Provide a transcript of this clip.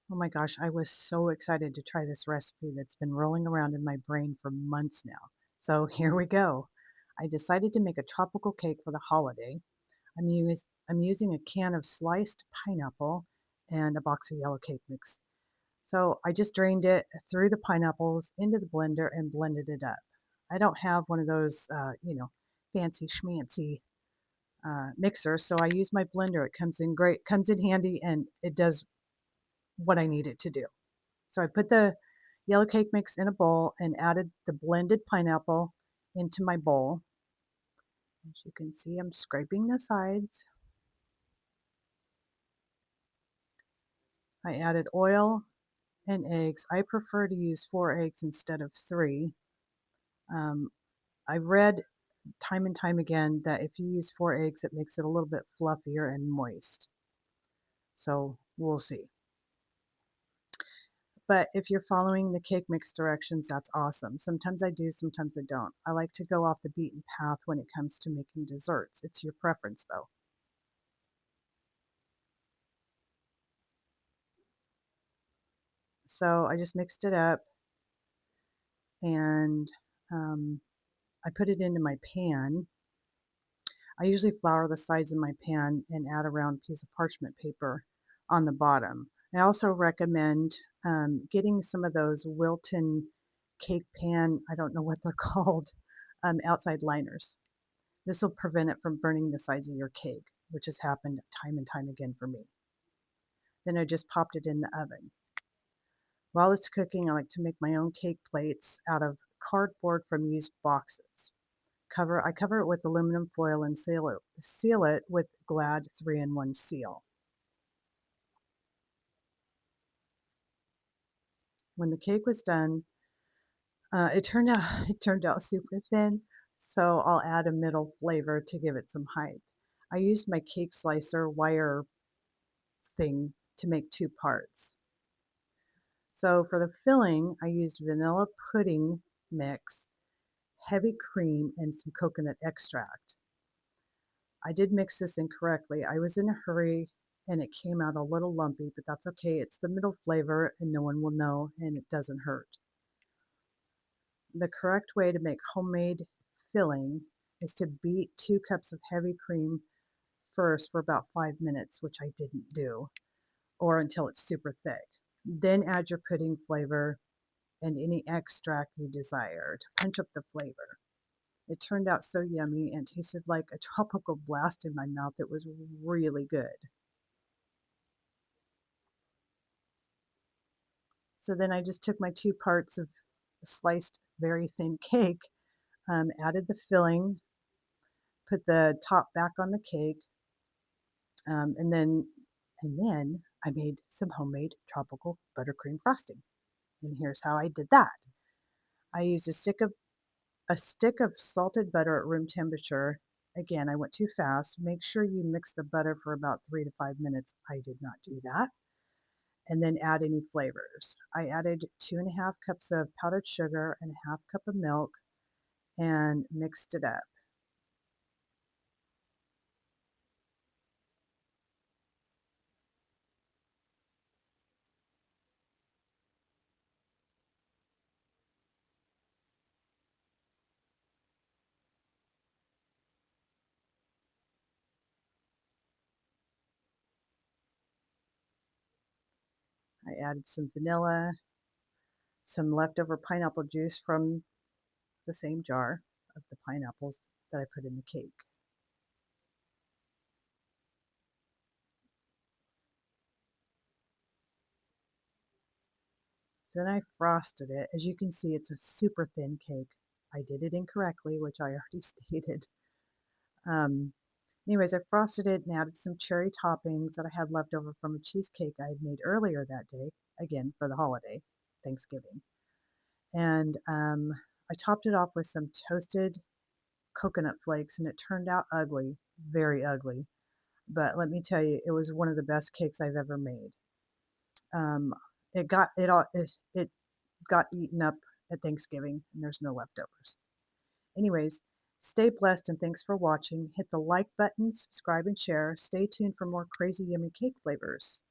Oh my gosh, I was so excited to try this recipe that's been rolling around in my brain for months now. So here we go. I decided to make a tropical cake for the holiday. I'm using a can of sliced pineapple and a box of yellow cake mix. So I just drained it, threw the pineapples into the blender and blended it up. I don't have one of those, fancy schmancy mixers, so I use my blender. It comes in handy, and it does what I need it to do. So I put the yellow cake mix in a bowl and added the blended pineapple into my bowl. As you can see, I'm scraping the sides. I added oil and eggs. I prefer to use 4 eggs instead of three. Um, I read time and time again that if you use 4 eggs, it makes it a little bit fluffier and moist. So we'll see. But if you're following the cake mix directions, that's awesome. Sometimes I do, sometimes I don't. I like to go off the beaten path when it comes to making desserts. It's your preference, though. So I just mixed it up and um, I put it into my pan. I usually flour the sides of my pan and add a round piece of parchment paper on the bottom. I also recommend getting some of those Wilton cake pan, I don't know what they're called, outside liners. This will prevent it from burning the sides of your cake, which has happened time and time again for me. Then I just popped it in the oven. While it's cooking, I like to make my own cake plates out of cardboard from used boxes. I cover it with aluminum foil and seal it with Glad 3-in-1 seal. When the cake was done, it turned out it turned out super thin, so I'll add a middle flavor to give it some height. I used my cake slicer wire thing to make two parts. So for the filling, I used vanilla pudding mix, heavy cream, and some coconut extract. I did mix this incorrectly. I was in a hurry and it came out a little lumpy, but that's okay. It's the middle flavor and no one will know and it doesn't hurt. The correct way to make homemade filling is to beat 2 cups of heavy cream first for about 5 minutes, which I didn't do, or until it's super thick. Then add your pudding flavor and any extract you desire to punch up the flavor. It turned out so yummy and tasted like a tropical blast in my mouth. It was really good. So then I just took my 2 parts of sliced very thin cake, added the filling, put the top back on the cake, and then I made some homemade tropical buttercream frosting. And here's how I did that. I used a stick of salted butter at room temperature. Again, I went too fast. Make sure you mix the butter for about 3 to 5 minutes. I did not do that. And then add any flavors. I added 2.5 cups of powdered sugar and a half cup of milk and mixed it up. I added some vanilla, some leftover pineapple juice from the same jar of the pineapples that I put in the cake. So then I frosted it. As you can see, it's a super thin cake. I did it incorrectly, which I already stated. Um, Anyways, I frosted it and added some cherry toppings that I had left over from a cheesecake I had made earlier that day, again for the holiday, Thanksgiving. And I topped it off with some toasted coconut flakes, and it turned out ugly, very ugly. But let me tell you, it was one of the best cakes I've ever made. Um, it got eaten up at Thanksgiving, and there's no leftovers. Anyways, stay blessed and thanks for watching. Hit the like button, subscribe, and share. Stay tuned for more crazy yummy cake flavors.